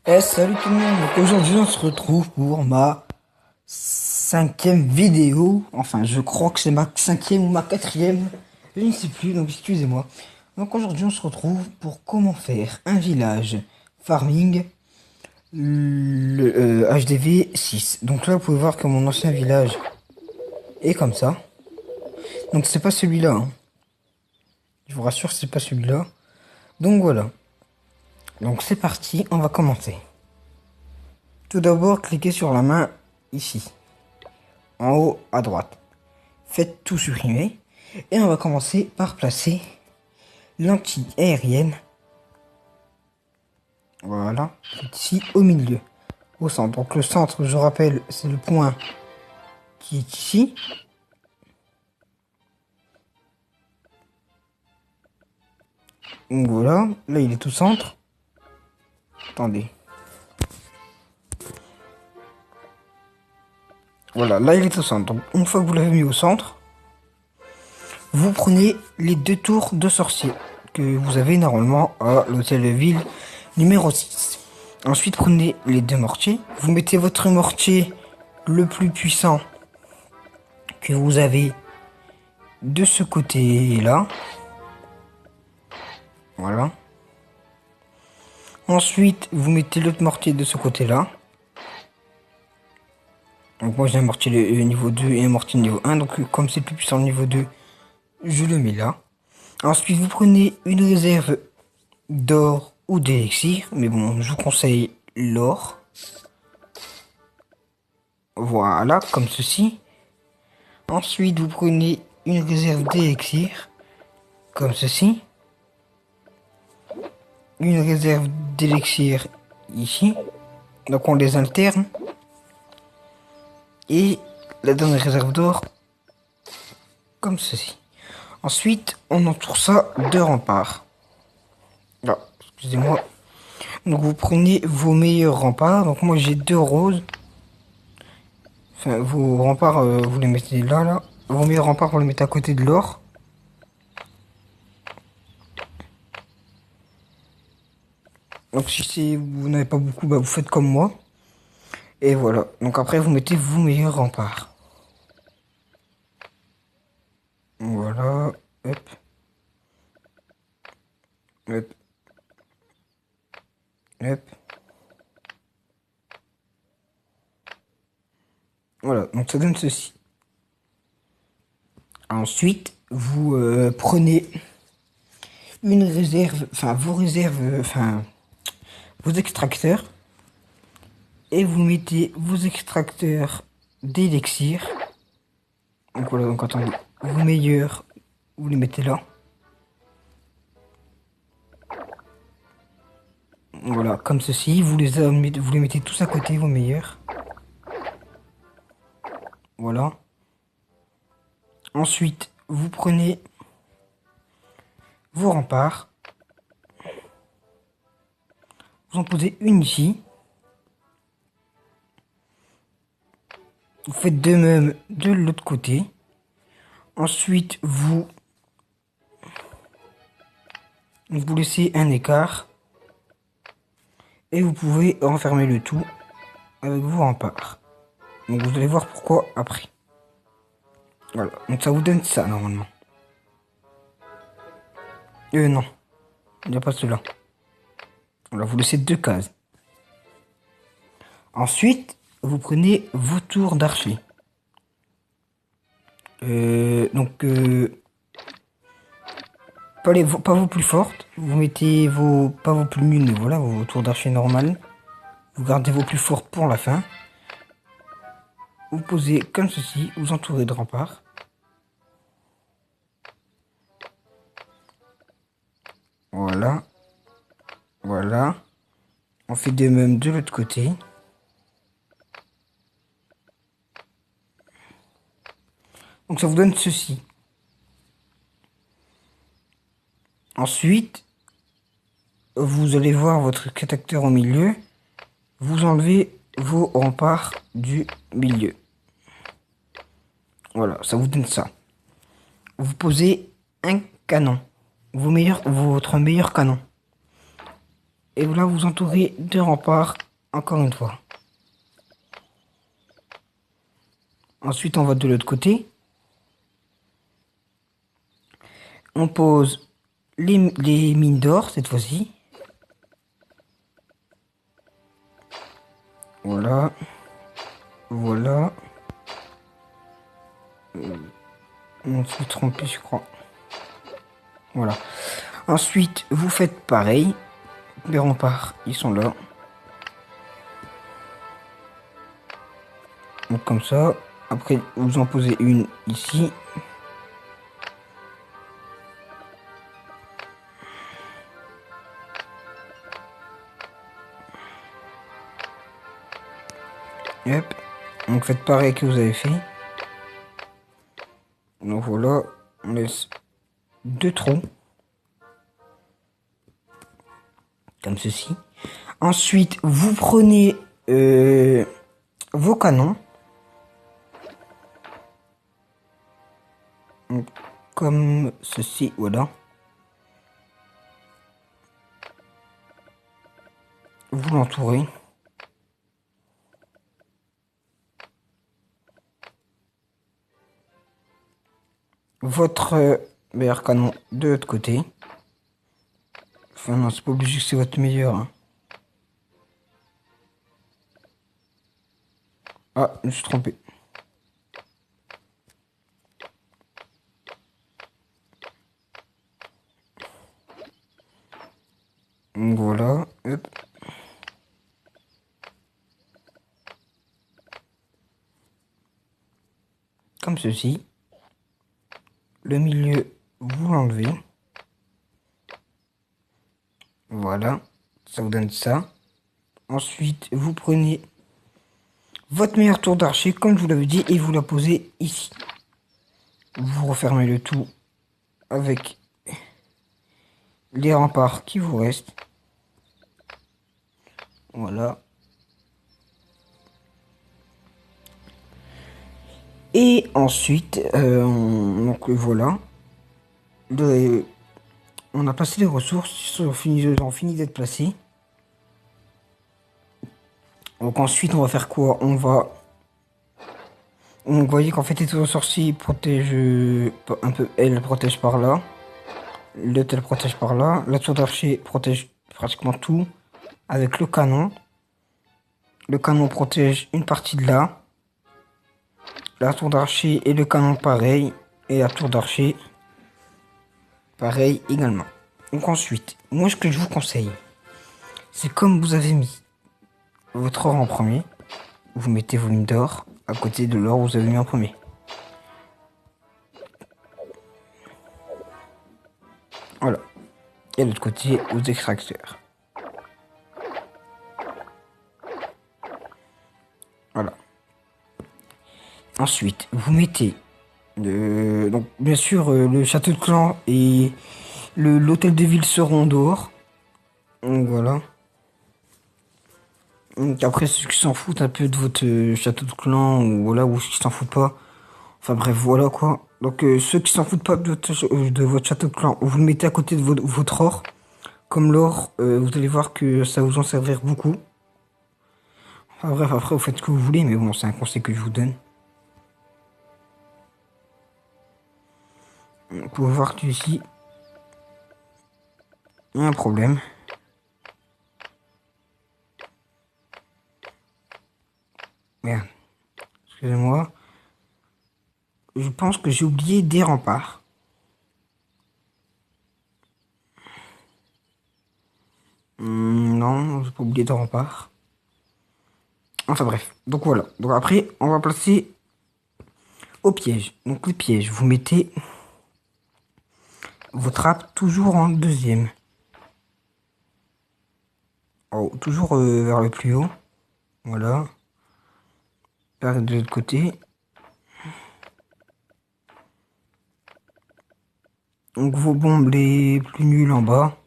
Salut tout le monde, donc aujourd'hui on se retrouve pour ma cinquième vidéo, enfin je crois que c'est ma cinquième ou ma quatrième, je ne sais plus, donc excusez-moi. Donc aujourd'hui on se retrouve pour comment faire un village farming, le HDV 6. Donc là vous pouvez voir que mon ancien village est comme ça, donc c'est pas celui-là, hein. Je vous rassure c'est pas celui-là, donc voilà. Donc c'est parti, on va commencer. Tout d'abord cliquez sur la main ici, en haut à droite. Faites tout supprimer. Et on va commencer par placer l'anti-aérienne. Voilà, ici au milieu, au centre. Donc le centre, je rappelle, c'est le point qui est ici. Donc voilà, là il est tout centre. Attendez. Voilà, là il est au centre. Donc une fois que vous l'avez mis au centre, vous prenez les deux tours de sorcier que vous avez normalement à l'hôtel de ville numéro 6. Ensuite, prenez les deux mortiers. Vous mettez votre mortier le plus puissant que vous avez de ce côté-là. Voilà. Ensuite, vous mettez l'autre mortier de ce côté-là. Donc moi j'ai un mortier niveau 2 et un mortier niveau 1. Donc comme c'est plus puissant le niveau 2, je le mets là. Ensuite, vous prenez une réserve d'or ou d'élixir. Mais bon, je vous conseille l'or. Voilà, comme ceci. Ensuite, vous prenez une réserve d'élixir. Comme ceci. Une réserve d'élixir ici. Donc on les alterne. Et la dernière réserve d'or. Comme ceci. Ensuite, on entoure ça de remparts. Ah, excusez-moi. Donc vous prenez vos meilleurs remparts. Donc moi j'ai deux roses. Enfin, vos remparts, vous les mettez là, là. Vos meilleurs remparts, vous les mettez à côté de l'or. Donc si vous n'avez pas beaucoup, bah, vous faites comme moi. Et voilà. Donc après, vous mettez vos meilleurs remparts. Voilà. Hop. Hop. Hop. Voilà. Donc ça donne ceci. Ensuite, vous prenez une réserve, enfin vos réserves, enfin vos extracteurs. Et vous mettez vos extracteurs d'élixir. Donc voilà, donc attendez. Vos meilleurs, vous les mettez là. Voilà, comme ceci. Vous les mettez tous à côté, vos meilleurs. Voilà. Ensuite, vous prenez vos remparts. Vous en posez une ici. Vous faites de même de l'autre côté. Ensuite, vous laissez un écart. Et vous pouvez renfermer le tout avec vos remparts. Donc vous allez voir pourquoi après. Voilà, donc ça vous donne ça normalement. Non, il n'y a pas cela. Voilà, vous laissez deux cases. Ensuite, vous prenez vos tours d'archer. Pas vos plus fortes. Vous mettez pas vos plus nulles, mais voilà, vos tours d'archer normales. Vous gardez vos plus fortes pour la fin. Vous posez comme ceci, vous entourez de remparts. Voilà. Voilà. On fait de même de l'autre côté. Donc ça vous donne ceci. Ensuite, vous allez voir votre catacteur au milieu. Vous enlevez vos remparts du milieu. Voilà, ça vous donne ça. Vous posez un canon. Votre meilleur canon. Et là, vous entourez de remparts, encore une fois. Ensuite, on va de l'autre côté. On pose les mines d'or, cette fois-ci. Voilà. Voilà. On s'est trompé, je crois. Voilà. Ensuite, vous faites pareil. Les remparts, ils sont là. Donc comme ça. Après, vous en posez une ici. Hop. Donc faites pareil que vous avez fait. Donc voilà. On laisse 2 trous. Comme ceci. Ensuite, vous prenez vos canons. Donc, comme ceci, voilà. Vous l'entourez. Votre meilleur canon de l'autre côté. Enfin non, c'est pas obligé que c'est votre meilleur. Hein. Ah, je me suis trompé. Donc voilà, hop. Comme ceci. Le milieu, vous l'enlevez. Voilà, ça vous donne ça. Ensuite, vous prenez votre meilleure tour d'archer, comme je vous l'avais dit, et vous la posez ici. Vous refermez le tout avec les remparts qui vous restent. Voilà. Et ensuite, donc voilà. On a placé les ressources, ils ont fini d'être placés. Donc ensuite, on va faire quoi? On va... Donc vous voyez qu'en fait, les ressources protègent un peu, elle protège par là. L'hôtel protège par là. La tour d'archer protège pratiquement tout. Avec le canon. Le canon protège une partie de là. La tour d'archer et le canon pareil. Et la tour d'archer pareil également. Donc ensuite, moi ce que je vous conseille, c'est comme vous avez mis votre or en premier, vous mettez vos mines d'or à côté de l'or que vous avez mis en premier. Voilà. Et de l'autre côté, vos extracteurs. Voilà. Ensuite, vous mettez donc bien sûr le château de clan et l'hôtel de ville seront dehors. Donc voilà. Donc après ceux qui s'en foutent un peu de votre château de clan ou voilà ou ceux qui s'en foutent pas. Enfin bref voilà quoi. Donc ceux qui s'en foutent pas de votre château de clan, vous le mettez à côté de votre or. Comme l'or, vous allez voir que ça vous en servir beaucoup. Enfin bref après vous faites ce que vous voulez mais bon c'est un conseil que je vous donne. Vous pouvez voir que ici il y a un problème. Merde. Excusez-moi. Je pense que j'ai oublié des remparts. Non, j'ai pas oublié de remparts. Enfin bref. Donc voilà. Donc après, on va placer au piège. Donc le piège, vous mettez vos trappes toujours en deuxième. Oh, toujours vers le plus haut. Voilà. Vers de l'autre côté. Donc vos bombes les plus nulles en bas.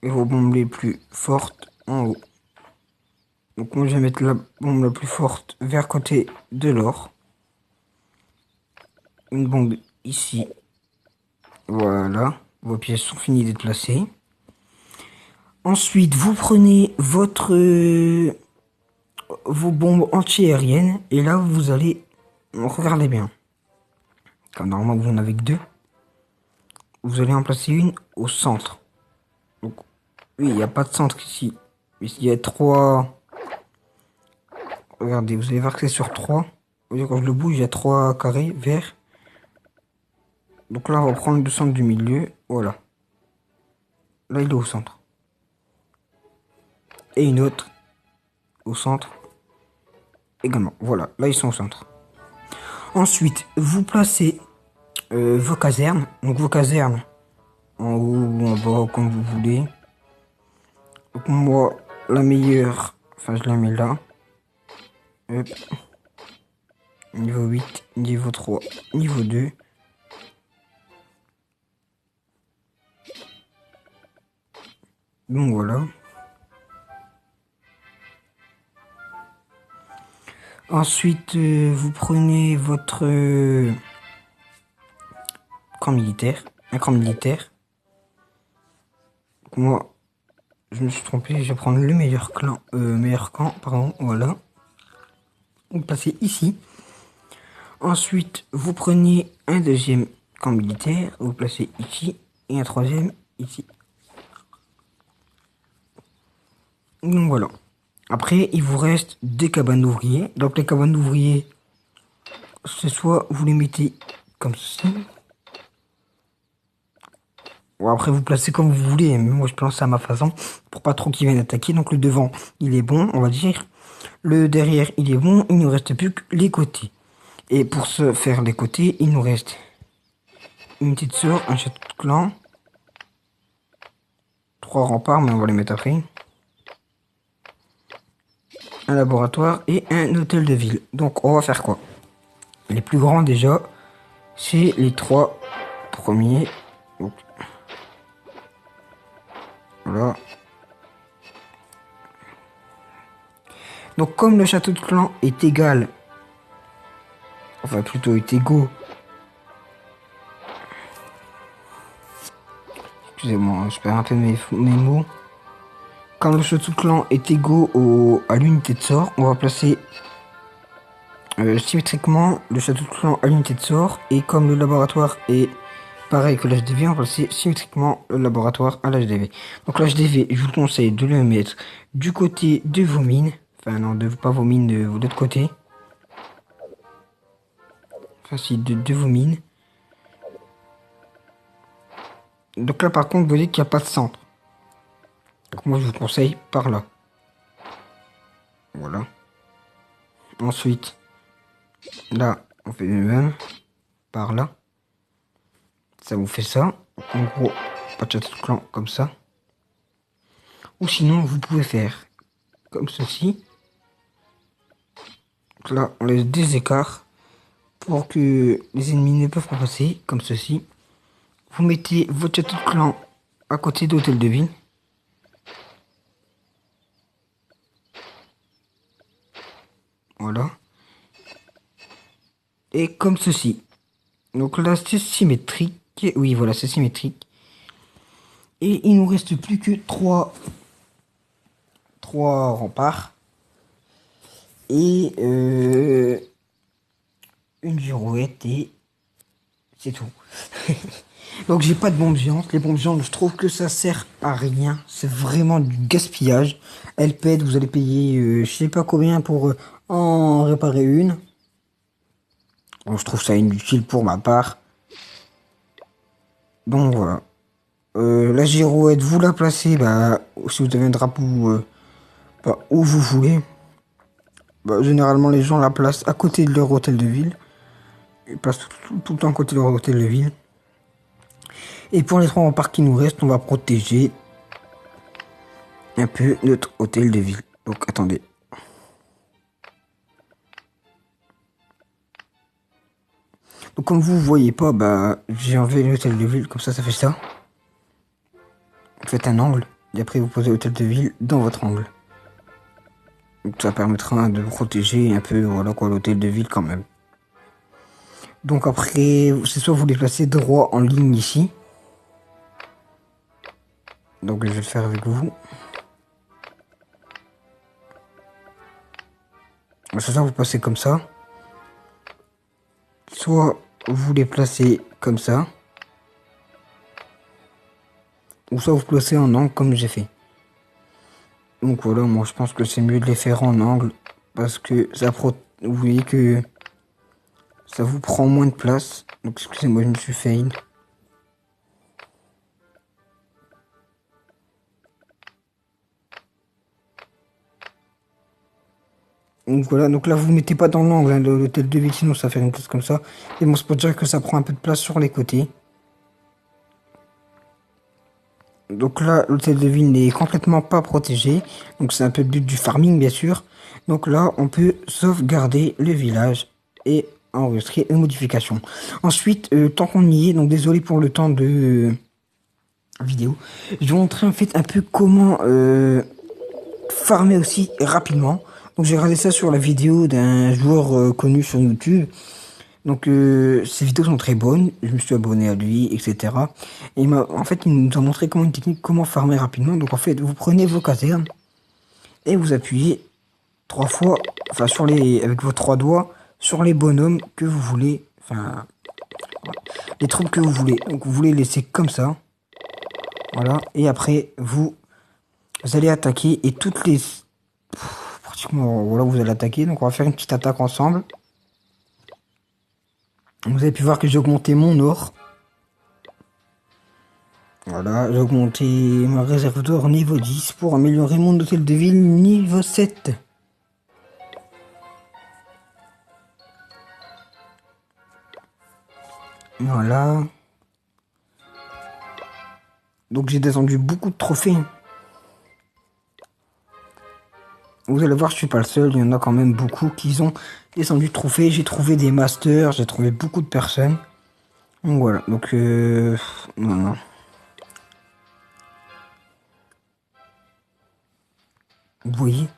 Et vos bombes les plus fortes en haut. Donc moi je vais mettre la bombe la plus forte vers côté de l'or. Une bombe ici. Voilà. Vos pièces sont finies d'être placées. Ensuite, vous prenez vos bombes anti-aériennes et là vous allez, regardez bien, comme normalement vous en avez que deux, vous allez en placer une au centre. Donc oui, il n'y a pas de centre ici, mais il y a trois. Regardez, vous allez voir que c'est sur trois. Quand je le bouge, il y a trois carrés verts. Donc là, on va prendre le centre du milieu. Voilà. Là, il est au centre. Et une autre au centre également. Voilà, là, ils sont au centre. Ensuite, vous placez vos casernes. Donc vos casernes en haut ou en bas, comme vous voulez. Donc moi, la meilleure, enfin, je la mets là. Hop. Niveau 8, niveau 3, niveau 2. Donc voilà. Ensuite, vous prenez votre camp militaire. Un camp militaire. Donc moi, je me suis trompé. Je vais prendre le meilleur camp, pardon. Voilà. Vous le placez ici. Ensuite, vous prenez un deuxième camp militaire. Vous le placez ici. Et un troisième ici. Donc voilà. Après, il vous reste des cabanes d'ouvriers. Donc les cabanes d'ouvriers, c'est soit vous les mettez comme ceci. Ou après vous placez comme vous voulez. Mais moi je place ça à ma façon. Pour pas trop qu'ils viennent attaquer. Donc le devant, il est bon, on va dire. Le derrière, il est bon. Il ne nous reste plus que les côtés. Et pour se faire les côtés, il nous reste une petite sœur, un château de clan. 3 remparts, mais on va les mettre après. Un laboratoire et un hôtel de ville. Donc on va faire quoi? Les plus grands déjà, c'est les 3 premiers. Donc, voilà. Donc comme le château de clan est égal, enfin plutôt est égaux. Excusez-moi, je perds un peu mes mots. Comme le château de clan est égaux à l'unité de sort, on va placer symétriquement le château de clan à l'unité de sort. Et comme le laboratoire est pareil que l'HDV, on va placer symétriquement le laboratoire à l'HDV. Donc l'HDV, je vous conseille de le mettre du côté de vos mines. Enfin non, pas vos mines, de l'autre côté. Enfin si, de vos mines. Donc là par contre, vous voyez qu'il n'y a pas de centre. Donc moi je vous conseille par là. Voilà. Ensuite, là, on fait le même. Par là. Ça vous fait ça. En gros, pas de château de clan comme ça. Ou sinon, vous pouvez faire comme ceci. Donc là, on laisse des écarts pour que les ennemis ne peuvent pas passer, comme ceci. Vous mettez votre château de clan à côté de l'hôtel de ville. Voilà. Et comme ceci. Donc là, c'est symétrique. Oui, voilà, c'est symétrique. Et il nous reste plus que 3 remparts. Et une girouette et c'est tout. Donc j'ai pas de bombes géantes. Les bombes géantes, je trouve que ça sert à rien. C'est vraiment du gaspillage. Elles pètent, vous allez payer je sais pas combien pour en réparer une. Donc je trouve ça inutile pour ma part. Donc voilà. La girouette, vous la placez si vous avez un drapeau où vous voulez. Généralement les gens la placent à côté de leur hôtel de ville. Ils placent tout le temps à côté de leur hôtel de ville. Et pour les 3 remparts qui nous restent, on va protéger un peu notre hôtel de ville. Donc attendez. Donc comme vous voyez pas, j'ai enlevé l'hôtel de ville, comme ça fait ça. Vous faites un angle, et après vous posez l'hôtel de ville dans votre angle. Donc ça permettra de protéger un peu, voilà quoi, l'hôtel de ville quand même. Donc après, c'est soit vous les placez droit en ligne ici. Donc je vais le faire avec vous. C'est ça, vous passez comme ça. Soit vous les placez comme ça. Ou soit vous placez en angle comme j'ai fait. Donc voilà, moi je pense que c'est mieux de les faire en angle. Parce que ça vous voyez que ça vous prend moins de place. Donc excusez-moi, je me suis fail. Donc voilà, donc là vous ne mettez pas dans l'angle hein, l'hôtel de ville, sinon ça fait une place comme ça. Et bon, c'est pour dire que ça prend un peu de place sur les côtés. Donc là, l'hôtel de ville n'est complètement pas protégé. Donc c'est un peu le but du farming, bien sûr. Donc là, on peut sauvegarder le village et enregistrer une modification. Ensuite, tant qu'on y est, donc désolé pour le temps de vidéo, je vais vous montrer en fait un peu comment farmer aussi rapidement. Donc j'ai regardé ça sur la vidéo d'un joueur connu sur YouTube. Donc ces vidéos sont très bonnes, je me suis abonné à lui, etc. Et en fait, il nous a montré comment une technique, comment farmer rapidement. Donc en fait, vous prenez vos casernes et vous appuyez 3 fois, enfin avec vos 3 doigts, sur les bonhommes que vous voulez, enfin les troupes que vous voulez. Donc vous les laissez comme ça, voilà. Et après vous allez attaquer et toutes les pratiquement voilà, vous allez attaquer. Donc on va faire une petite attaque ensemble. Vous avez pu voir que j'ai augmenté mon or. Voilà, j'ai augmenté ma réserve d'or niveau 10 pour améliorer mon hôtel de ville niveau 7. Voilà. Donc j'ai descendu beaucoup de trophées. Vous allez voir, je suis pas le seul, il y en a quand même beaucoup qui ont descendu de trophées. J'ai trouvé des masters, j'ai trouvé beaucoup de personnes. Donc voilà, donc non. Vous voyez.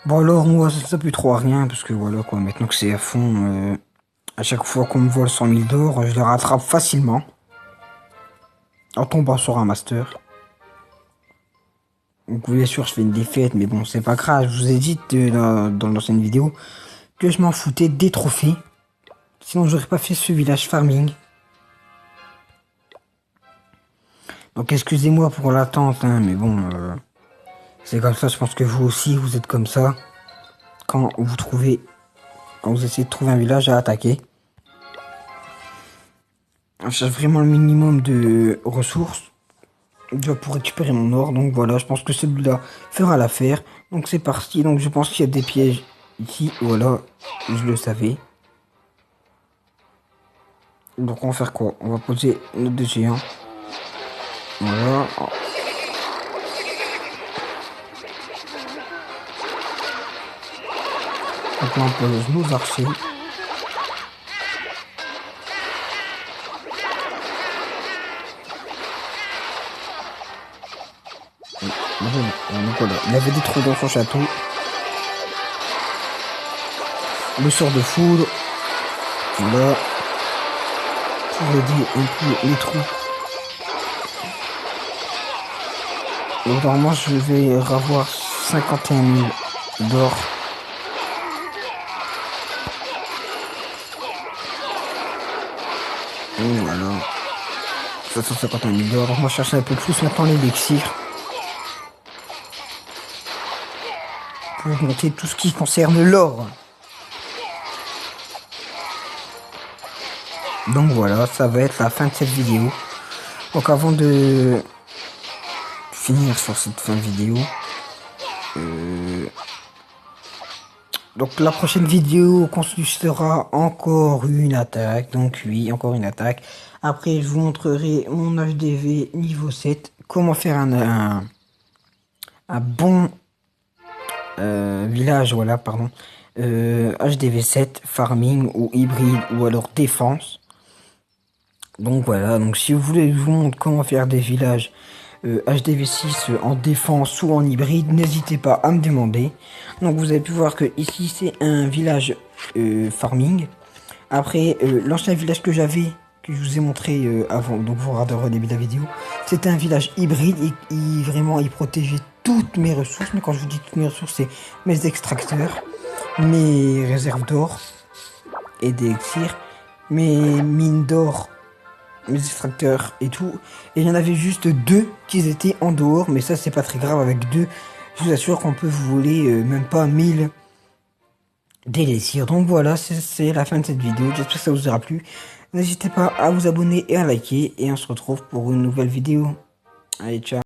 Bon alors moi ça pue trop à rien parce que voilà quoi, maintenant que c'est à fond, à chaque fois qu'on me vole 100 000 d'or, je les rattrape facilement. En tombant sur un master. Donc bien sûr je fais une défaite, mais bon c'est pas grave, je vous ai dit dans l'ancienne vidéo que je m'en foutais des trophées. Sinon j'aurais pas fait ce village farming. Donc excusez-moi pour l'attente, hein, mais bon, c'est comme ça, je pense que vous aussi vous êtes comme ça. Quand vous essayez de trouver un village à attaquer. Je cherche vraiment le minimum de ressources déjà pour récupérer mon or. Donc voilà, je pense que celui-là fera l'affaire. Donc c'est parti. Donc je pense qu'il y a des pièges ici. Voilà, je le savais. Donc on va faire quoi? On va poser nos deux géants. Voilà. Donc là on pose nos archers. Donc voilà, il avait des trous dans son château. Le sort de foudre. Voilà. Pour aider un peu les trous. Donc normalement je vais avoir 51 000 d'or. Et voilà. 751 000 d'or. Donc moi je cherche un peu plus maintenant l'élixir. Pour augmenter tout ce qui concerne l'or. Donc voilà, ça va être la fin de cette vidéo. Donc avant de finir sur cette fin de vidéo, donc la prochaine vidéo consistera encore une attaque. Donc oui, encore une attaque. Après je vous montrerai mon HDV niveau 7. Comment faire un bon village, voilà, pardon. HDV 7, farming ou hybride ou alors défense. Donc voilà, donc si vous voulez que je vous montre comment faire des villages HDV6 en défense ou en hybride, n'hésitez pas à me demander. Donc vous avez pu voir que ici c'est un village farming. Après l'ancien village que j'avais, que je vous ai montré avant, donc vous regarderez au début de la vidéo. C'était un village hybride et vraiment il protégeait toutes mes ressources. Mais quand je vous dis toutes mes ressources, c'est mes extracteurs, mes réserves d'or et d'élixir, mes mines d'or, mes extracteurs et tout. Et il y en avait juste 2 qui étaient en dehors, mais ça c'est pas très grave. Avec 2, je vous assure qu'on peut vous voler même pas 1000 d'élixir. Donc voilà, c'est la fin de cette vidéo. J'espère que ça vous aura plu. N'hésitez pas à vous abonner et à liker. Et on se retrouve pour une nouvelle vidéo. Allez, ciao.